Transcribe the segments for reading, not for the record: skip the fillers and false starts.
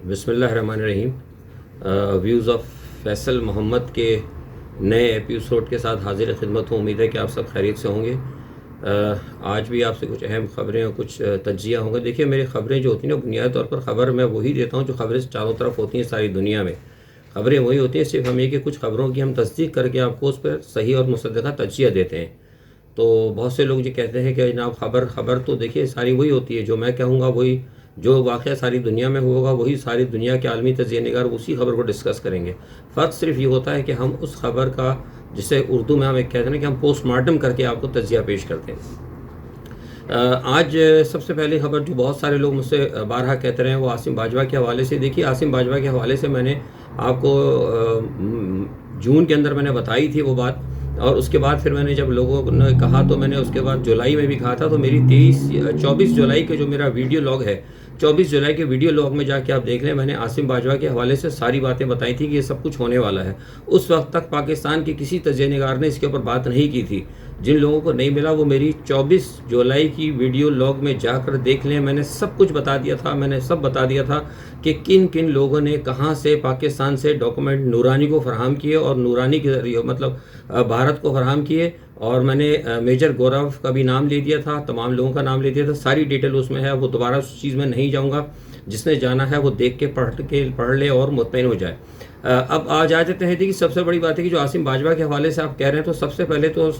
بسم اللہ الرحمن الرحیم۔ ویوز آف فیصل محمد کے نئے ایپیسوڈ کے ساتھ حاضر خدمت ہوں۔ امید ہے کہ آپ سب خیریت سے ہوں گے۔ آج بھی آپ سے کچھ اہم خبریں اور کچھ تجزیہ ہوں گے۔ دیکھیے، میری خبریں جو ہوتی ہیں نا، بنیادی طور پر خبر میں وہی دیتا ہوں جو خبریں چاروں طرف ہوتی ہیں ساری دنیا میں۔ خبریں وہی ہوتی ہیں، صرف ہم یہ کہ کچھ خبروں کی ہم تصدیق کر کے آپ کو اس پر صحیح اور مصدقہ تجزیہ دیتے ہیں۔ تو بہت سے لوگ یہ کہتے ہیں کہ جناب خبر تو دیکھیے ساری وہی ہوتی ہے، جو میں کہوں گا وہی، جو واقعہ ساری دنیا میں ہوگا وہی ساری دنیا کے عالمی تجزیہ نگار اسی خبر کو ڈسکس کریں گے۔ فرق صرف یہ ہوتا ہے کہ ہم اس خبر کا، جسے اردو میں ہم ایک کہتے ہیں کہ ہم پوسٹ مارٹم کر کے آپ کو تجزیہ پیش کرتے ہیں۔ آج سب سے پہلی خبر جو بہت سارے لوگ مجھ سے بارہا کہتے رہے ہیں وہ عاصم باجوہ کے حوالے سے۔ دیکھیے، عاصم باجوہ کے حوالے سے میں نے آپ کو جون کے اندر میں نے بتائی تھی وہ بات، اور اس کے بعد پھر میں نے جب لوگوں نے کہا تو میں نے اس کے بعد جولائی میں بھی کہا تھا۔ تو میری 24 جولائی کے جو میرا ویڈیو لاگ ہے، 24 جولائی کے ویڈیو لاگ میں جا کے آپ دیکھ لیں، میں نے عاصم باجوہ کے حوالے سے ساری باتیں بتائی تھی کہ یہ سب کچھ ہونے والا ہے۔ اس وقت تک پاکستان کے کسی تجزیہ نگار نے اس کے اوپر بات نہیں کی تھی۔ جن لوگوں کو نہیں ملا وہ میری 24 جولائی کی ویڈیو لاگ میں جا کر دیکھ لیں۔ میں نے سب کچھ بتا دیا تھا، میں نے سب بتا دیا تھا کہ کن کن لوگوں نے کہاں سے پاکستان سے ڈاکومنٹ نورانی کو فراہم کیے اور نورانی کے ذریعے مطلب بھارت کو فراہم کیے، اور میں نے میجر گورو کا بھی نام لے دیا تھا، تمام لوگوں کا نام لے دیا تھا۔ ساری ڈیٹیل اس میں ہے، وہ دوبارہ اس چیز میں نہیں جاؤں گا۔ جس نے جانا ہے وہ دیکھ کے پڑھ لے اور مطمئن ہو جائے۔ اب آ جاتے ہیں کہ سب سے بڑی بات ہے کہ جو عاصم باجوہ کے حوالے سے آپ کہہ رہے ہیں، تو سب سے پہلے تو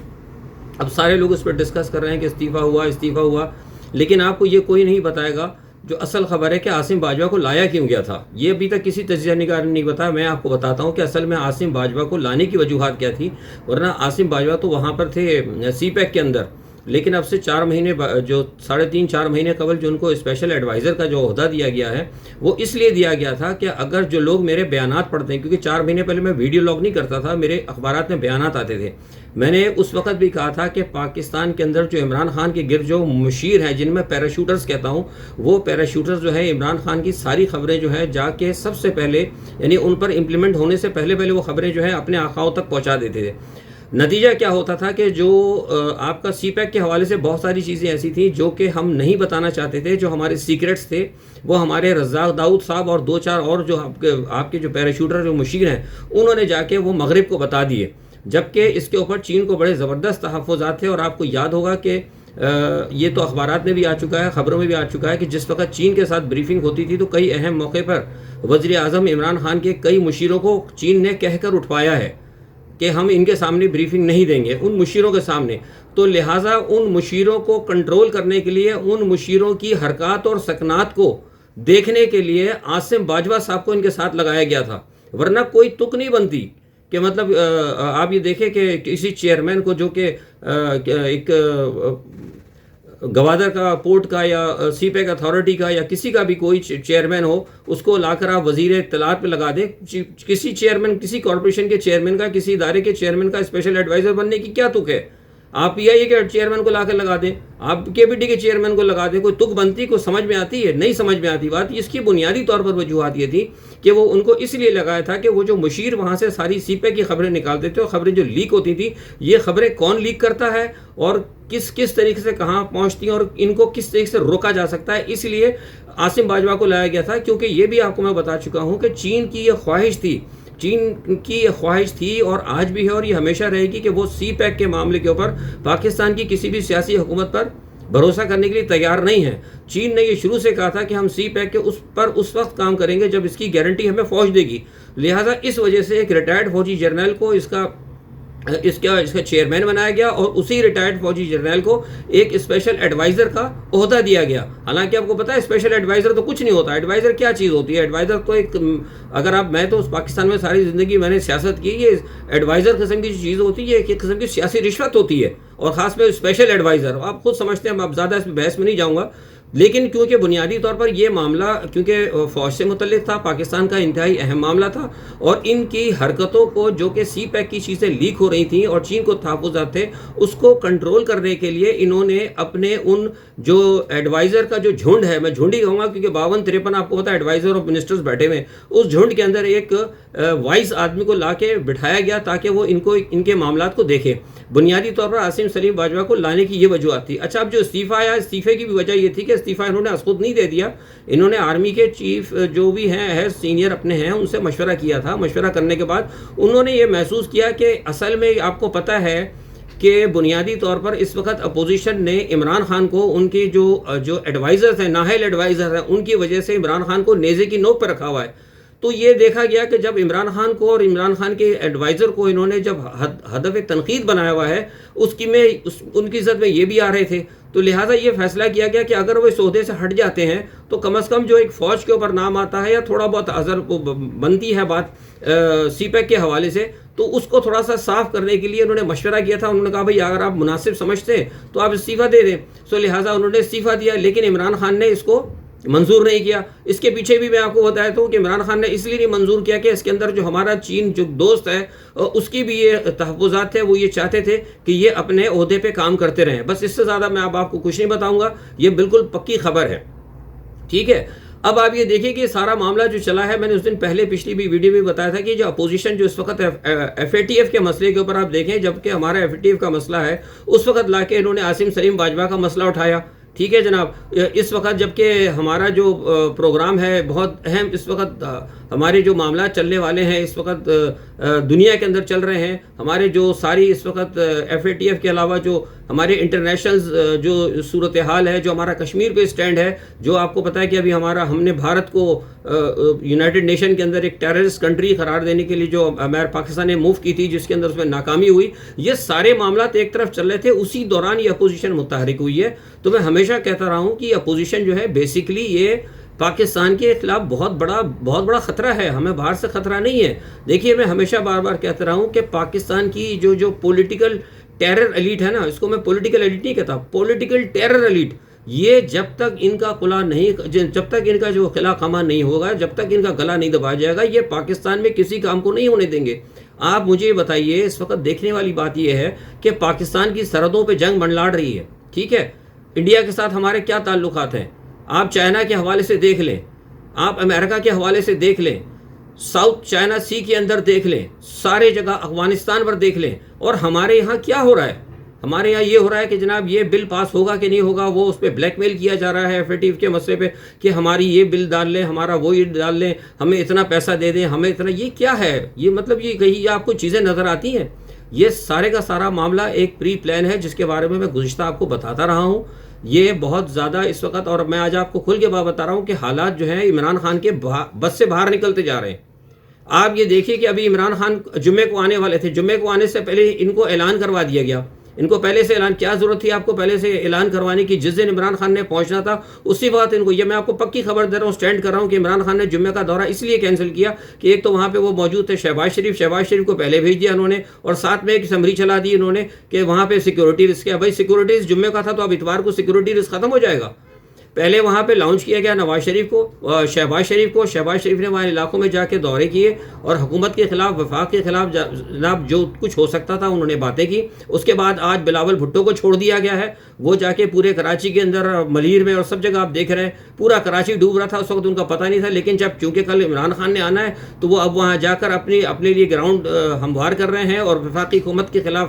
اب سارے لوگ اس پہ ڈسکس کر رہے ہیں کہ استعفیٰ ہوا، لیکن آپ کو یہ کوئی نہیں بتائے گا جو اصل خبر ہے کہ عاصم باجوہ کو لایا کیوں گیا تھا۔ یہ ابھی تک کسی تجزیہ نگار نے نہیں بتایا۔ میں آپ کو بتاتا ہوں کہ اصل میں عاصم باجوہ کو لانے کی وجوہات کیا تھی، ورنہ عاصم باجوہ تو وہاں پر تھے سی پیک کے اندر، لیکن اب سے 4 مہینے جو 3.5-4 مہینے قبل جو ان کو اسپیشل ایڈوائزر کا جو عہدہ دیا گیا ہے، وہ اس لیے دیا گیا تھا کہ اگر جو لوگ میرے بیانات پڑھتے ہیں، کیونکہ 4 مہینے پہلے میں ویڈیو لاگ نہیں کرتا تھا، میرے اخبارات میں بیانات آتے تھے، میں نے اس وقت بھی کہا تھا کہ پاکستان کے اندر جو عمران خان کے گرد جو مشیر ہیں، جن میں پیراشوٹرز کہتا ہوں، وہ پیراشوٹرز جو ہے عمران خان کی ساری خبریں جو ہے جا کے سب سے پہلے، یعنی ان پر امپلیمنٹ ہونے سے پہلے وہ خبریں جو ہے اپنے آقاؤں تک پہنچا دیتے تھے۔ نتیجہ کیا ہوتا تھا کہ جو آپ کا سی پیک کے حوالے سے بہت ساری چیزیں ایسی تھیں جو کہ ہم نہیں بتانا چاہتے تھے، جو ہمارے سیکرٹس تھے، وہ ہمارے رزاق داؤد صاحب اور 2-4 اور جو آپ کے جو پیراشوٹر جو مشیر ہیں، انہوں نے جا کے وہ مغرب کو بتا دیے، جبکہ اس کے اوپر چین کو بڑے زبردست تحفظات تھے۔ اور آپ کو یاد ہوگا کہ یہ تو اخبارات میں بھی آ چکا ہے، خبروں میں بھی آ چکا ہے کہ جس وقت چین کے ساتھ بریفنگ ہوتی تھی تو کئی اہم موقع پر وزیر اعظم عمران خان کے کئی مشیروں کو چین نے کہہ کر اٹھوایا ہے کہ ہم ان کے سامنے بریفنگ نہیں دیں گے، ان مشیروں کے سامنے۔ تو لہٰذا ان مشیروں کو کنٹرول کرنے کے لیے، ان مشیروں کی حرکات اور سکنات کو دیکھنے کے لیے عاصم باجوہ صاحب کو ان کے ساتھ لگایا گیا تھا، ورنہ کوئی تک نہیں بنتی کہ مطلب آپ یہ دیکھیں کہ کسی چیئرمین کو جو کہ ایک گوادر کا پورٹ کا یا سی پیک اتھارٹی کا یا کسی کا بھی کوئی چیئرمین ہو، اس کو لا کر آپ وزیر اطلاعات پہ لگا دیں۔ کسی چیئرمین، کسی کارپوریشن کے چیئرمین کا، کسی ادارے کے چیئرمین کا اسپیشل ایڈوائزر بننے کی کیا تک ہے؟ آپ پی آئی اے کے چیئرمین کو لا کر لگا دیں، آپ کے پی ٹی کے چیئرمین کو لگا دیں، کوئی تک بنتی، کوئی سمجھ میں آتی ہے؟ نہیں سمجھ میں آتی بات۔ اس کی بنیادی طور پر وجوہات یہ تھی کہ وہ ان کو اس لیے لگایا تھا کہ وہ جو مشیر وہاں سے ساری سی پیک کی خبریں نکالتے تھے، اور خبریں جو لیک ہوتی تھی، یہ خبریں کون لیک کرتا ہے اور کس طریقے سے کہاں پہنچتی ہیں اور ان کو کس طریقے سے روکا جا سکتا ہے۔ اس لیے عاصم باجوہ کو لایا گیا تھا، کیونکہ یہ بھی آپ کو میں بتا چکا ہوں کہ چین کی یہ خواہش تھی اور آج بھی ہے، اور یہ ہمیشہ رہے گی کہ وہ سی پیک کے معاملے کے اوپر پاکستان کی کسی بھی سیاسی حکومت پر بھروسہ کرنے کے لیے تیار نہیں ہے۔ چین نے یہ شروع سے کہا تھا کہ ہم سی پیک کے اس وقت کام کریں گے جب اس کی گارنٹی ہمیں فوج دے گی۔ لہٰذا اس وجہ سے ایک ریٹائرڈ فوجی جرنیل کو اس کا چیئرمین بنایا گیا، اور اسی ریٹائرڈ فوجی جرنیل کو ایک اسپیشل ایڈوائزر کا عہدہ دیا گیا۔ حالانکہ آپ کو پتا ہے اسپیشل ایڈوائزر تو کچھ نہیں ہوتا۔ ایڈوائزر کیا چیز ہوتی ہے؟ ایڈوائزر تو ایک، میں تو پاکستان میں ساری زندگی میں نے سیاست کی، یہ ایڈوائزر قسم کی چیز ہوتی ہے، یہ ایک قسم کی سیاسی رشوت ہوتی ہے، اور خاص میں اسپیشل ایڈوائزر آپ خود سمجھتے ہیں۔ اب زیادہ اس میں بحث میں نہیں جاؤں گا، لیکن کیونکہ بنیادی طور پر یہ معاملہ کیونکہ فوج سے متعلق تھا، پاکستان کا انتہائی اہم معاملہ تھا، اور ان کی حرکتوں کو جو کہ سی پیک کی چیزیں لیک ہو رہی تھیں اور چین کو تحفظات تھے، اس کو کنٹرول کرنے کے لیے انہوں نے اپنے ان جو ایڈوائزر کا جو جھنڈ ہے، میں جھنڈ ہی کہوں گا کیونکہ 52-53 آپ کو پتا ہے ایڈوائزر اور منسٹرز بیٹھے ہوئے، اس جھنڈ کے اندر ایک وائس آدمی کو لا کے بٹھایا گیا تاکہ وہ ان کے معاملات کو دیکھے۔ بنیادی طور پر عاصم سلیم باجوہ کو لانے کی یہ وجوہات تھی۔ اچھا، اب جو استعفیٰ آیا، استعفے کی بھی وجہ یہ تھی کہ استعفیٰ انہوں نے خود نہیں دے دیا، انہوں نے آرمی کے چیف جو بھی ہیں سینئر اپنے ہیں ان سے مشورہ کیا تھا. مشورہ کرنے کے بعد انہوں نے یہ محسوس کیا کہ اصل میں آپ کو پتہ ہے کہ بنیادی طور پر اس وقت اپوزیشن نے عمران خان کو ان کی جو ایڈوائزرز ہیں، نااہل ایڈوائزر ہیں، ان کی وجہ سے عمران خان کو نیزے کی نوک پہ رکھا ہوا ہے. تو یہ دیکھا گیا کہ جب عمران خان کو اور عمران خان کے ایڈوائزر کو انہوں نے جب ہدف تنقید بنایا ہوا ہے، ان کی عزت میں یہ بھی آ رہے تھے، تو لہٰذا یہ فیصلہ کیا گیا کہ اگر وہ اس عہدے سے ہٹ جاتے ہیں تو کم از کم جو ایک فوج کے اوپر نام آتا ہے یا تھوڑا بہت اثر بنتی ہے بات سی پیک کے حوالے سے، تو اس کو تھوڑا سا صاف کرنے کے لیے انہوں نے مشورہ کیا تھا. انہوں نے کہا بھائی اگر آپ مناسب سمجھتے ہیں تو آپ استعفیٰ دے دیں. لہٰذا انہوں نے استعفیٰ دیا، لیکن عمران خان نے اس کو منظور نہیں کیا. اس کے پیچھے بھی میں آپ کو بتاتا ہوں کہ عمران خان نے اس لیے نہیں منظور کیا کہ اس کے اندر جو ہمارا چین جو دوست ہے اس کی بھی یہ تحفظات تھے، وہ یہ چاہتے تھے کہ یہ اپنے عہدے پہ کام کرتے رہیں. بس اس سے زیادہ میں آپ کو کچھ نہیں بتاؤں گا، یہ بالکل پکی خبر ہے. ٹھیک ہے، اب آپ یہ دیکھیں کہ سارا معاملہ جو چلا ہے، میں نے اس دن پہلے پچھلی بھی ویڈیو میں بتایا تھا کہ جو اپوزیشن جو اس وقت ایف اے ٹی ایف کے مسئلے کے اوپر آپ دیکھیں، جبکہ ہمارا ایف اے ٹی ایف کا مسئلہ ہے، اس وقت لا کے انہوں نے عاصم سلیم باجوہ کا مسئلہ اٹھایا. ٹھیک ہے جناب، اس وقت جبکہ ہمارا جو پروگرام ہے بہت اہم، اس وقت ہمارے جو معاملات چلنے والے ہیں اس وقت دنیا کے اندر چل رہے ہیں، ہمارے جو ساری اس وقت ایف اے ٹی ایف کے علاوہ جو ہمارے انٹرنیشنل جو صورتحال ہے، جو ہمارا کشمیر پہ اسٹینڈ ہے، جو آپ کو پتہ ہے کہ ابھی ہم نے بھارت کو یونائٹڈ نیشن کے اندر ایک ٹیررسٹ کنٹری قرار دینے کے لیے جو پاکستان نے موو کی تھی، جس کے اندر اس میں ناکامی ہوئی، یہ سارے معاملات ایک طرف چل رہے تھے، اسی دوران یہ اپوزیشن متحرک ہوئی ہے. تو میں ہمیشہ کہتا رہا ہوں کہ اپوزیشن جو ہے بیسیکلی یہ پاکستان کے خلاف بہت بڑا خطرہ ہے، ہمیں باہر سے خطرہ نہیں ہے. دیکھیے میں ہمیشہ بار بار کہتا رہا ہوں کہ پاکستان کی جو پولیٹیکل ٹیرر ایلیٹ ہے نا، اس کو میں پولیٹیکل ایلیٹ نہیں کہتا، پولیٹیکل ٹیرر ایلیٹ، یہ جب تک ان کا جب تک ان کا جو قلعہ خامہ نہیں ہوگا، جب تک ان کا گلا نہیں دبایا جائے گا، یہ پاکستان میں کسی کام کو نہیں ہونے دیں گے. آپ مجھے بتائیے، اس وقت دیکھنے والی بات یہ ہے کہ پاکستان کی سرحدوں پہ جنگ منڈلاڑ رہی ہے. ٹھیک ہے، انڈیا کے ساتھ ہمارے کیا تعلقات ہیں، آپ چائنا کے حوالے سے دیکھ لیں، آپ امریکہ کے حوالے سے دیکھ لیں، ساؤتھ چائنا سی کے اندر دیکھ لیں، سارے جگہ افغانستان پر دیکھ لیں. اور ہمارے یہاں کیا ہو رہا ہے؟ ہمارے یہاں یہ ہو رہا ہے کہ جناب یہ بل پاس ہوگا کہ نہیں ہوگا، وہ اس پہ بلیک میل کیا جا رہا ہے ایف اے ٹی ایف کے مسئلے پہ کہ ہماری یہ بل ڈال لیں، ہمارا وہ یہ ڈال لیں، ہمیں اتنا پیسہ دے دیں، ہمیں اتنا. یہ کیا ہے؟ یہ مطلب یہ کہیں آپ کو چیزیں نظر آتی ہیں؟ یہ سارے کا سارا معاملہ ایک پری پلان ہے، جس کے بارے میں گزشتہ آپ کو بتاتا رہا ہوں. یہ بہت زیادہ اس وقت، اور میں آج آپ کو کھل کے بات بتا رہا ہوں کہ حالات جو ہیں عمران خان کے بس سے باہر نکلتے جا رہے ہیں. آپ یہ دیکھیے کہ ابھی عمران خان جمعے کو آنے والے تھے، جمعے کو آنے سے پہلے ان کو اعلان کروا دیا گیا. ان کو پہلے سے اعلان، کیا ضرورت تھی آپ کو پہلے سے اعلان کروانے کی؟ جس دن عمران خان نے پہنچنا تھا اسی وقت ان کو، یہ میں آپ کو پکی خبر دے رہا ہوں، سٹینڈ کر رہا ہوں کہ عمران خان نے جمعہ کا دورہ اس لیے کینسل کیا کہ ایک تو وہاں پہ وہ موجود تھے شہباز شریف کو پہلے بھیج دیا انہوں نے، اور ساتھ میں ایک سمری چلا دی انہوں نے کہ وہاں پہ سیکورٹی رسک ہے. بھائی سیکورٹی رسک جمعہ کا تھا تو اب اتوار کو سیکورٹی رسک ختم ہو جائے گا. پہلے وہاں پہ لانچ کیا گیا نواز شریف کو، شہباز شریف نے وہاں علاقوں میں جا کے دورے کیے اور حکومت کے خلاف، وفاق کے خلاف جناب جو کچھ ہو سکتا تھا انہوں نے باتیں کی. اس کے بعد آج بلاول بھٹو کو چھوڑ دیا گیا ہے، وہ جا کے پورے کراچی کے اندر، ملیر میں اور سب جگہ آپ دیکھ رہے ہیں پورا کراچی ڈوب رہا تھا. اس وقت ان کا پتہ نہیں تھا، لیکن جب چونکہ کل عمران خان نے آنا ہے تو وہ اب وہاں جا کر اپنے لیے گراؤنڈ ہموار کر رہے ہیں اور وفاقی حکومت کے خلاف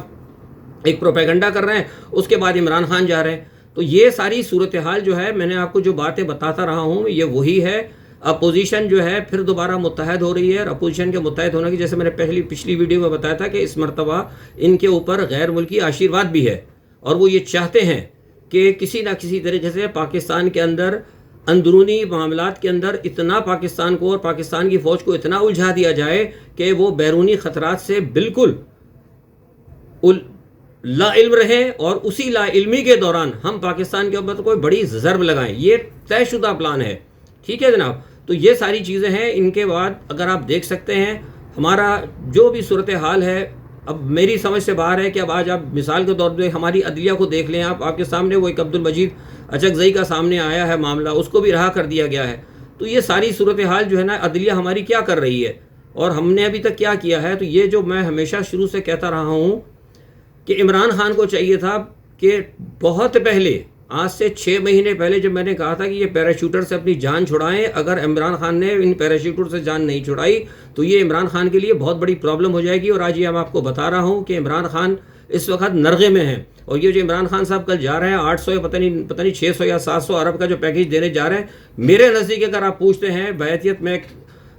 ایک پروپیگنڈا کر رہے ہیں. اس کے بعد عمران خان جا رہے ہیں. تو یہ ساری صورتحال جو ہے، میں نے آپ کو جو باتیں بتاتا رہا ہوں، یہ وہی ہے. اپوزیشن جو ہے پھر دوبارہ متحد ہو رہی ہے، اور اپوزیشن کے متحد ہونے کی، جیسے میں نے پچھلی ویڈیو میں بتایا تھا کہ اس مرتبہ ان کے اوپر غیر ملکی آشیرواد بھی ہے، اور وہ یہ چاہتے ہیں کہ کسی نہ کسی طریقے سے پاکستان کے اندر اندرونی معاملات کے اندر اتنا پاکستان کو اور پاکستان کی فوج کو اتنا الجھا دیا جائے کہ وہ بیرونی خطرات سے بالکل لا علم رہے، اور اسی لا علمی کے دوران ہم پاکستان کے اوپر کوئی بڑی ضرب لگائیں. یہ طے شدہ پلان ہے. ٹھیک ہے جناب، تو یہ ساری چیزیں ہیں. ان کے بعد اگر آپ دیکھ سکتے ہیں ہمارا جو بھی صورتحال ہے، اب میری سمجھ سے باہر ہے کہ اب آج آپ مثال کے طور پہ ہماری عدلیہ کو دیکھ لیں. آپ کے سامنے وہ ایک عبدالمجید اچکزئی کا سامنے آیا ہے معاملہ، اس کو بھی رہا کر دیا گیا ہے. تو یہ ساری صورتحال جو ہے نا، عدلیہ ہماری کیا کر رہی ہے اور ہم نے ابھی تک کیا کیا ہے. تو یہ جو میں ہمیشہ شروع سے کہتا رہا ہوں کہ عمران خان کو چاہیے تھا کہ بہت پہلے، آج سے 6 مہینے پہلے جب میں نے کہا تھا کہ یہ پیراشوٹر سے اپنی جان چھڑائیں، اگر عمران خان نے ان پیراشوٹر سے جان نہیں چھڑائی تو یہ عمران خان کے لیے بہت بڑی پرابلم ہو جائے گی. اور آج یہ میں آپ کو بتا رہا ہوں کہ عمران خان اس وقت نرغے میں ہیں. اور یہ جو عمران خان صاحب کل جا رہے ہیں 800 یا پتہ نہیں 600 یا 700 ارب کا جو پیکیج دینے جا رہے ہیں, میرے نزدیک اگر آپ پوچھتے ہیں بیعتیت میں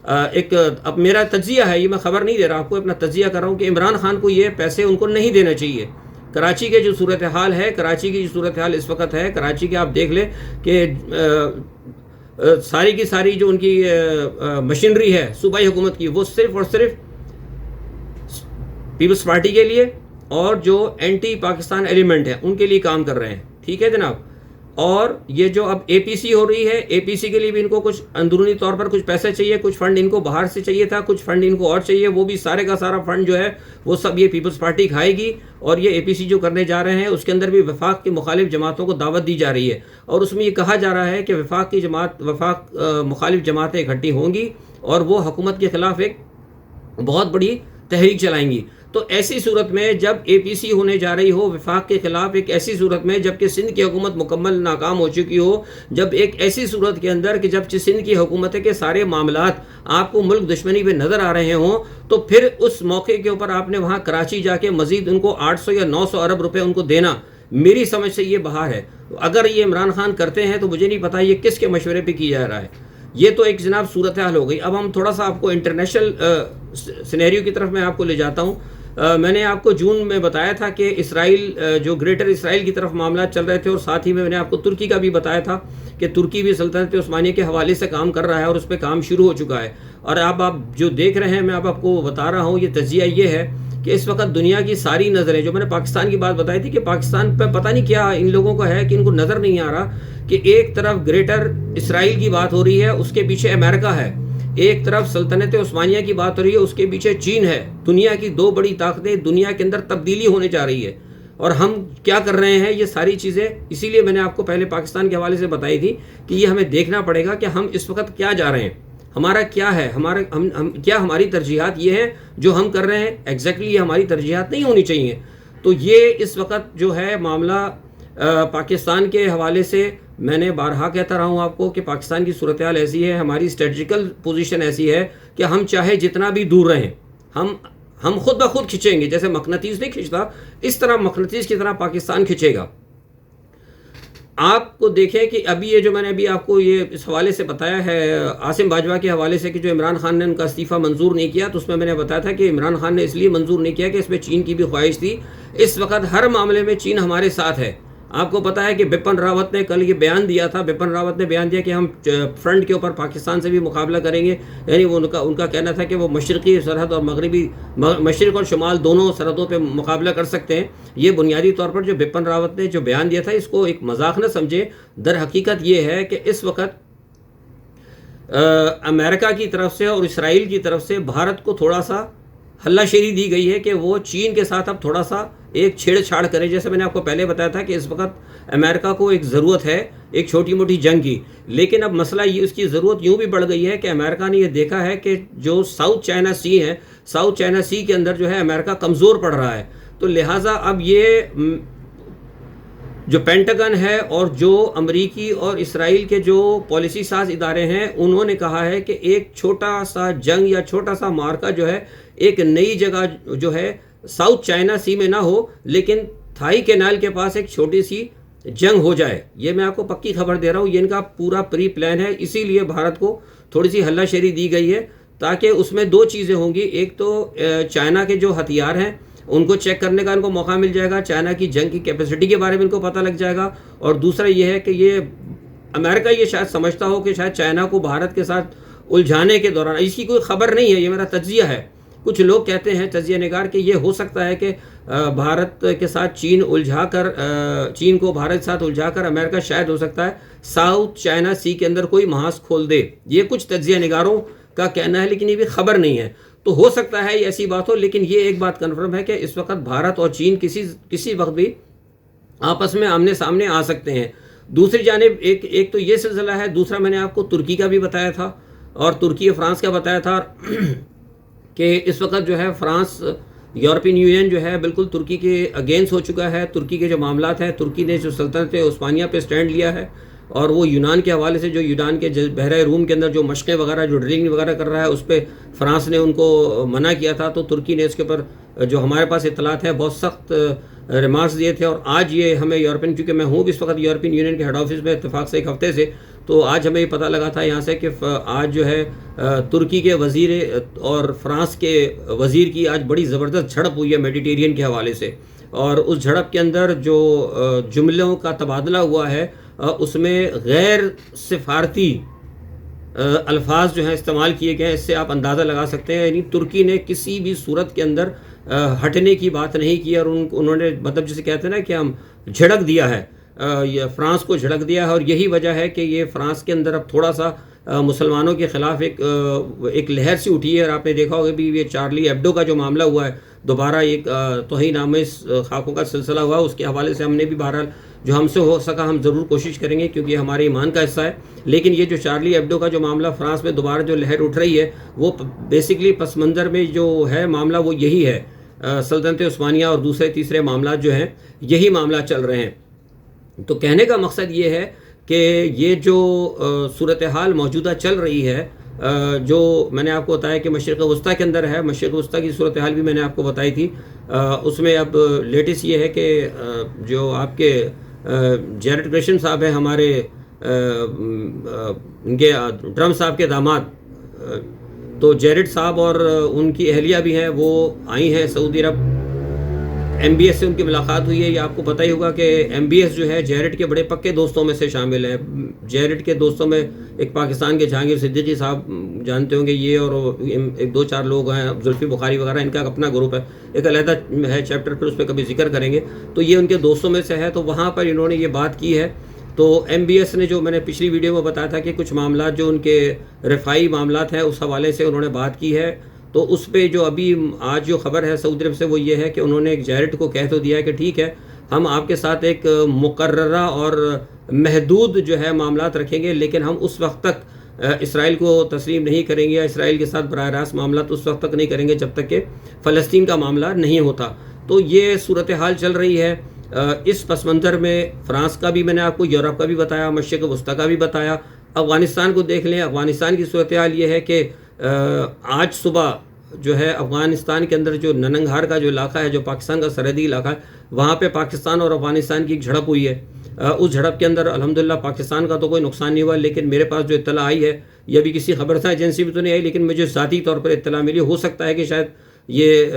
اب میرا تجزیہ ہے, یہ میں خبر نہیں دے رہا آپ کو, اپنا تجزیہ کر رہا ہوں کہ عمران خان کو یہ پیسے ان کو نہیں دینا چاہیے. کراچی کے جو صورتحال ہے, کراچی کی جو صورتحال اس وقت ہے, کراچی کے آپ دیکھ لیں کہ ساری کی ساری جو ان کی مشینری ہے صوبائی حکومت کی, وہ صرف اور صرف پیپلز پارٹی کے لیے اور جو اینٹی پاکستان ایلیمنٹ ہے ان کے لیے کام کر رہے ہیں. ٹھیک ہے جناب. اور یہ جو اب اے پی سی ہو رہی ہے, اے پی سی کے لیے بھی ان کو کچھ اندرونی طور پر کچھ پیسے چاہیے, کچھ فنڈ ان کو باہر سے چاہیے تھا, کچھ فنڈ ان کو اور چاہیے, وہ بھی سارے کا سارا فنڈ جو ہے وہ سب یہ پیپلز پارٹی کھائے گی. اور یہ اے پی سی جو کرنے جا رہے ہیں اس کے اندر بھی وفاق کی مخالف جماعتوں کو دعوت دی جا رہی ہے, اور اس میں یہ کہا جا رہا ہے کہ وفاق مخالف جماعتیں اکٹھی ہوں گی اور وہ حکومت کے خلاف ایک بہت بڑی تحریک چلائیں گی. تو ایسی صورت میں جب اے پی سی ہونے جا رہی ہو وفاق کے خلاف, ایک ایسی صورت میں جب کہ سندھ کی حکومت مکمل ناکام ہو چکی ہو, جب ایک ایسی صورت کے اندر کہ جب سندھ کی حکومت کے سارے معاملات آپ کو ملک دشمنی پہ نظر آ رہے ہوں, تو پھر اس موقع کے اوپر آپ نے وہاں کراچی جا کے مزید ان کو 800 یا 900 ارب روپے ان کو دینا, میری سمجھ سے یہ باہر ہے. اگر یہ عمران خان کرتے ہیں تو مجھے نہیں پتا یہ کس کے مشورے پہ کی جا رہا ہے. یہ تو ایک جناب صورتحال ہو گئی. اب ہم تھوڑا سا آپ کو انٹرنیشنل سینیریو کی طرف میں آپ کو لے جاتا ہوں. میں نے آپ کو جون میں بتایا تھا کہ اسرائیل جو گریٹر اسرائیل کی طرف معاملات چل رہے تھے, اور ساتھ ہی میں نے آپ کو ترکی کا بھی بتایا تھا کہ ترکی بھی سلطنت عثمانیہ کے حوالے سے کام کر رہا ہے اور اس پہ کام شروع ہو چکا ہے. اور اب آپ جو دیکھ رہے ہیں, میں اب آپ کو بتا رہا ہوں, یہ تجزیہ یہ ہے کہ اس وقت دنیا کی ساری نظریں, جو میں نے پاکستان کی بات بتائی تھی کہ پاکستان پہ پتہ نہیں کیا ان لوگوں کو ہے کہ ان کو نظر نہیں آ رہا کہ ایک طرف گریٹر اسرائیل کی بات ہو رہی ہے, اس کے پیچھے امریکہ ہے, ایک طرف سلطنت عثمانیہ کی بات ہو رہی ہے, اس کے پیچھے چین ہے. دنیا کی دو بڑی طاقتیں, دنیا کے اندر تبدیلی ہونے جا رہی ہے. اور ہم کیا کر رہے ہیں, یہ ساری چیزیں, اسی لیے میں نے آپ کو پہلے پاکستان کے حوالے سے بتائی تھی کہ یہ ہمیں دیکھنا پڑے گا کہ ہم اس وقت کیا جا رہے ہیں, ہمارا کیا ہے, کیا ہماری ترجیحات یہ ہیں جو ہم کر رہے ہیں. ایگزیکٹلی یہ ہماری ترجیحات نہیں ہونی چاہیے. تو یہ اس وقت جو ہے معاملہ پاکستان کے حوالے سے میں نے بارہا کہتا رہا ہوں آپ کو کہ پاکستان کی صورتحال ایسی ہے, ہماری اسٹریٹجیکل پوزیشن ایسی ہے کہ ہم چاہے جتنا بھی دور رہیں, ہم خود بخود کھنچیں گے. جیسے مقناطیس نہیں کھنچتا, اس طرح مقناطیس کی طرح پاکستان کھنچے گا. آپ کو دیکھیں کہ ابھی یہ جو میں نے ابھی آپ کو یہ اس حوالے سے بتایا ہے عاصم باجوہ کے حوالے سے کہ جو عمران خان نے ان کا استعفیٰ منظور نہیں کیا, تو اس میں نے بتایا تھا کہ عمران خان نے اس لیے منظور نہیں کیا کہ اس میں چین کی بھی خواہش تھی. اس وقت ہر معاملے میں چین ہمارے ساتھ ہے. آپ کو پتا ہے کہ بپن راوت نے کل یہ بیان دیا تھا, بپن راوت نے بیان دیا کہ ہم فرنٹ کے اوپر پاکستان سے بھی مقابلہ کریں گے. یعنی وہ ان کا کہنا تھا کہ وہ مشرقی سرحد اور مشرق اور شمال دونوں سرحدوں پہ مقابلہ کر سکتے ہیں. یہ بنیادی طور پر جو بپن راوت نے جو بیان دیا تھا, اس کو ایک مذاق نہ سمجھے. در حقیقت یہ ہے کہ اس وقت امریکہ کی طرف سے اور اسرائیل کی طرف سے بھارت کو تھوڑا سا ہلہ شیری دی گئی ہے کہ وہ چین کے ساتھ اب تھوڑا سا ایک چھیڑ چھاڑ کرے. جیسے میں نے آپ کو پہلے بتایا تھا کہ اس وقت امریکہ کو ایک ضرورت ہے ایک چھوٹی موٹی جنگ کی, لیکن اب مسئلہ یہ, اس کی ضرورت یوں بھی بڑھ گئی ہے کہ امریکہ نے یہ دیکھا ہے کہ جو ساؤتھ چائنا سی ہے, ساؤتھ چائنا سی کے اندر جو ہے امریکہ کمزور پڑ رہا ہے. تو لہٰذا اب یہ جو پینٹاگن ہے اور جو امریکی اور اسرائیل کے جو پالیسی ساز ادارے ہیں, انہوں نے کہا ہے کہ ایک چھوٹا سا جنگ یا چھوٹا سا مارکا جو ہے ایک نئی جگہ جو ہے ساؤتھ چائنا سی میں نہ ہو, لیکن تھائی کینال کے پاس ایک چھوٹی سی جنگ ہو جائے. یہ میں آپ کو پکی خبر دے رہا ہوں, یہ ان کا پورا پری پلان ہے. اسی لیے بھارت کو تھوڑی سی ہلہ شیری دی گئی ہے تاکہ اس میں دو چیزیں ہوں گی. ایک تو چائنا کے جو ہتھیار ہیں ان کو چیک کرنے کا ان کو موقع مل جائے گا, چائنا کی جنگ کی کیپیسٹی کے بارے میں ان کو پتہ لگ جائے گا. اور دوسرا یہ ہے کہ یہ امریکہ یہ شاید سمجھتا ہو کہ شاید چائنا کو بھارت کے ساتھ الجھانے کے دوران, اس کی کوئی خبر نہیں ہے, یہ میرا تجزیہ ہے. کچھ لوگ کہتے ہیں تجزیہ نگار کہ یہ ہو سکتا ہے کہ بھارت کے ساتھ چین کو بھارت کے ساتھ الجھا کر امریکہ شاید ہو سکتا ہے ساؤتھ چائنا سی کے اندر کوئی محاذ کھول دے. یہ کچھ تجزیہ نگاروں کا کہنا ہے, لیکن یہ بھی خبر نہیں ہے. تو ہو سکتا ہے یہ ایسی بات ہو, لیکن یہ ایک بات کنفرم ہے کہ اس وقت بھارت اور چین کسی وقت بھی آپس میں آمنے سامنے آ سکتے ہیں. دوسری جانب ایک تو یہ سلسلہ ہے. دوسرا میں نے آپ کو ترکی کا بھی بتایا تھا اور ترکی فرانس کا بتایا تھا کہ اس وقت جو ہے فرانس یورپین یونین جو ہے بالکل ترکی کے اگینسٹ ہو چکا ہے. ترکی کے جو معاملات ہیں, ترکی نے جو سلطنت عثمانیہ پہ سٹینڈ لیا ہے اور وہ یونان کے حوالے سے جو یونان کے بحیرہ روم کے اندر جو مشقیں وغیرہ جو ڈرلنگ وغیرہ کر رہا ہے اس پہ فرانس نے ان کو منع کیا تھا، تو ترکی نے اس کے اوپر جو ہمارے پاس اطلاعات ہیں بہت سخت ریمارکس دیے تھے. اور آج یہ ہمیں یورپین، کیونکہ میں ہوں اس وقت یورپین یونین کے ہیڈ آفس میں اتفاق سے ایک ہفتے سے، تو آج ہمیں یہ پتہ لگا تھا یہاں سے کہ آج جو ہے ترکی کے وزیر اور فرانس کے وزیر کی آج بڑی زبردست جھڑپ ہوئی ہے میڈیٹیرین کے حوالے سے. اور اس جھڑپ کے اندر جو جملوں کا تبادلہ ہوا ہے اس میں غیر سفارتی الفاظ جو ہیں استعمال کیے گئے ہیں. اس سے آپ اندازہ لگا سکتے ہیں یعنی ترکی نے کسی بھی صورت کے اندر ہٹنے کی بات نہیں کی، اور انہوں نے مطلب جسے کہتے ہیں نا کہ ہم جھڑک دیا ہے، فرانس کو جھڑک دیا ہے. اور یہی وجہ ہے کہ یہ فرانس کے اندر اب تھوڑا سا مسلمانوں کے خلاف ایک لہر سی اٹھی ہے. اور آپ نے دیکھا ہوگا بھی یہ چارلی ایبڈو کا جو معاملہ ہوا ہے، دوبارہ ایک توہین آمیز خاکوں کا سلسلہ ہوا، اس کے حوالے سے ہم نے بھی بہرحال جو ہم سے ہو سکا ہم ضرور کوشش کریں گے کیونکہ یہ ہمارے ایمان کا حصہ ہے. لیکن یہ جو چارلی ایبڈو کا جو معاملہ فرانس میں دوبارہ جو لہر اٹھ رہی ہے وہ بیسکلی پس منظر میں جو ہے معاملہ وہ یہی ہے، سلطنت عثمانیہ اور دوسرے تیسرے معاملات جو ہیں یہی معاملات چل رہے ہیں. تو کہنے کا مقصد یہ ہے کہ یہ جو صورتحال موجودہ چل رہی ہے، جو میں نے آپ کو بتایا کہ مشرق وسطیٰ کے اندر ہے، مشرق وسطیٰ کی صورتحال بھی میں نے آپ کو بتائی تھی. اس میں اب لیٹسٹ یہ ہے کہ جو آپ کے جیرڈ کرشن صاحب ہیں ہمارے ان کے ٹرمپ صاحب کے داماد، تو جیرڈ صاحب اور ان کی اہلیہ بھی ہیں، وہ آئی ہیں سعودی عرب. ایم بی ایس سے ان کی ملاقات ہوئی ہے. یہ آپ کو پتہ ہی ہوگا کہ ایم بی ایس جو ہے جیرڈ کے بڑے پکے دوستوں میں سے شامل ہیں. جیرڈ کے دوستوں میں ایک پاکستان کے جہانگیر صدیقی صاحب جانتے ہوں گے، یہ اور ایک دو چار لوگ ہیں، زلفی بخاری وغیرہ، ان کا اپنا گروپ ہے، ایک علیحدہ ہے چیپٹر، پھر اس پہ کبھی ذکر کریں گے. تو یہ ان کے دوستوں میں سے ہے. تو وہاں پر انہوں نے یہ بات کی ہے. تو ایم بی ایس نے جو میں نے پچھلی ویڈیو میں بتایا تھا کہ کچھ معاملات جو ان کے رفائی معاملات ہیں اس حوالے سے انہوں نے بات کی ہے. تو اس پہ جو ابھی آج جو خبر ہے سعودی عرب سے وہ یہ ہے کہ انہوں نے ایک جیرڈ کو کہہ تو دیا ہے کہ ٹھیک ہے ہم آپ کے ساتھ ایک مقررہ اور محدود جو ہے معاملات رکھیں گے، لیکن ہم اس وقت تک اسرائیل کو تسلیم نہیں کریں گے یا اسرائیل کے ساتھ براہ راست معاملات اس وقت تک نہیں کریں گے جب تک کہ فلسطین کا معاملہ نہیں ہوتا. تو یہ صورتحال چل رہی ہے. اس پس منظر میں فرانس کا بھی میں نے آپ کو، یورپ کا بھی بتایا، مشرق وسطیٰ کا بھی بتایا. افغانستان کو دیکھ لیں. افغانستان کی صورتحال یہ ہے کہ آج صبح جو ہے افغانستان کے اندر جو ننگہار کا جو علاقہ ہے، جو پاکستان کا سرحدی علاقہ ہے، وہاں پہ پاکستان اور افغانستان کی ایک جھڑپ ہوئی ہے. اس جھڑپ کے اندر الحمدللہ پاکستان کا تو کوئی نقصان نہیں ہوا، لیکن میرے پاس جو اطلاع آئی ہے، یہ بھی کسی خبرساں ایجنسی بھی تو نہیں آئی، لیکن مجھے ذاتی طور پر اطلاع ملی. ہو سکتا ہے کہ شاید یہ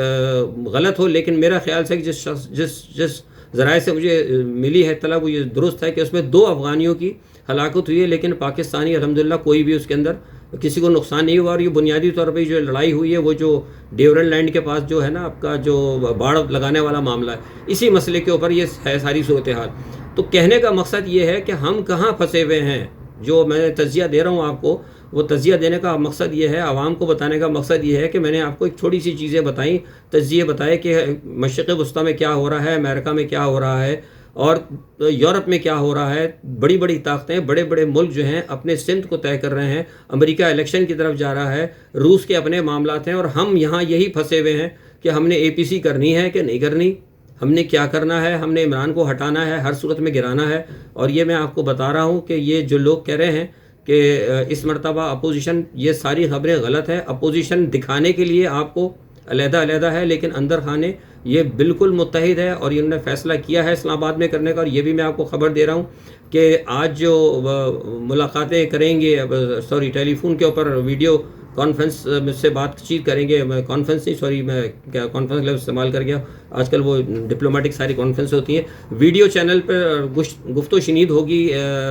غلط ہو، لیکن میرا خیال سے کہ جس ذرائع سے مجھے ملی ہے اطلاع وہ یہ درست ہے کہ اس میں 2 افغانیوں کی ہلاکت ہوئی ہے، لیکن پاکستانی الحمدللہ کوئی بھی اس کے اندر کسی کو نقصان نہیں ہوا. اور یہ بنیادی طور پہ جو لڑائی ہوئی ہے وہ جو ڈیورن لینڈ کے پاس جو ہے نا آپ کا جو باڑ لگانے والا معاملہ ہے، اسی مسئلے کے اوپر یہ ہے ساری صورتحال. تو کہنے کا مقصد یہ ہے کہ ہم کہاں پھنسے ہوئے ہیں. جو میں تجزیہ دے رہا ہوں آپ کو، وہ تجزیہ دینے کا مقصد یہ ہے، عوام کو بتانے کا مقصد یہ ہے کہ میں نے آپ کو ایک چھوٹی سی چیزیں بتائیں، تجزیے بتائے کہ مشرق وسطیٰ میں کیا ہو رہا ہے، امریکہ میں کیا ہو رہا ہے، اور یورپ میں کیا ہو رہا ہے. بڑی بڑی طاقتیں، بڑے بڑے ملک جو ہیں اپنے سمت کو طے کر رہے ہیں. امریکہ الیکشن کی طرف جا رہا ہے، روس کے اپنے معاملات ہیں، اور ہم یہاں یہی پھنسے ہوئے ہیں کہ ہم نے اے پی سی کرنی ہے کہ نہیں کرنی، ہم نے کیا کرنا ہے، ہم نے عمران کو ہٹانا ہے، ہر صورت میں گرانا ہے. اور یہ میں آپ کو بتا رہا ہوں کہ یہ جو لوگ کہہ رہے ہیں کہ اس مرتبہ اپوزیشن، یہ ساری خبریں غلط ہے. اپوزیشن دکھانے کے لیے آپ کو علیحدہ ہے، لیکن اندر خانے یہ بالکل متحد ہے، اور انہوں نے فیصلہ کیا ہے اسلام آباد میں کرنے کا. اور یہ بھی میں آپ کو خبر دے رہا ہوں کہ آج جو ملاقاتیں کریں گے، ٹیلی فون کے اوپر ویڈیو کانفرنس سے بات چیت کریں گے، میں کانفرنس نہیں، میں کیا کانفرنس لفظ استعمال کر گیا، آج کل وہ ڈپلومیٹک ساری کانفرنس ہوتی ہیں. ویڈیو چینل پر گفت و شنید ہوگی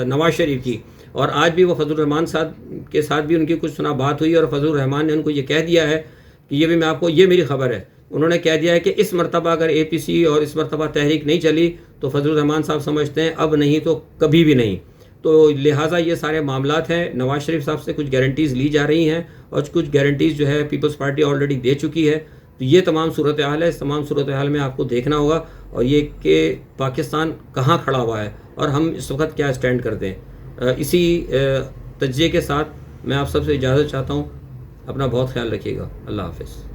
نواز شریف کی. اور آج بھی وہ فضل الرحمان صاحب کے ساتھ بھی ان کی کچھ بات ہوئی، اور فضل الرحمان نے ان کو یہ کہہ دیا ہے کہ یہ بھی میں آپ کو، یہ میری خبر ہے، انہوں نے کہہ دیا ہے کہ اس مرتبہ اگر اے پی سی اور اس مرتبہ تحریک نہیں چلی تو فضل الرحمان صاحب سمجھتے ہیں اب نہیں تو کبھی بھی نہیں. تو لہٰذا یہ سارے معاملات ہیں. نواز شریف صاحب سے کچھ گارنٹیز لی جا رہی ہیں، اور کچھ گارنٹیز جو ہے پیپلز پارٹی آلریڈی دے چکی ہے. تو یہ تمام صورتحال ہے. اس تمام صورتحال میں آپ کو دیکھنا ہوگا، اور یہ کہ پاکستان کہاں کھڑا ہوا ہے اور ہم اس وقت کیا اسٹینڈ کرتے ہیں. اسی تجزیے کے ساتھ میں آپ سب سے اجازت چاہتا ہوں. اپنا بہت خیال رکھیے گا. اللہ حافظ.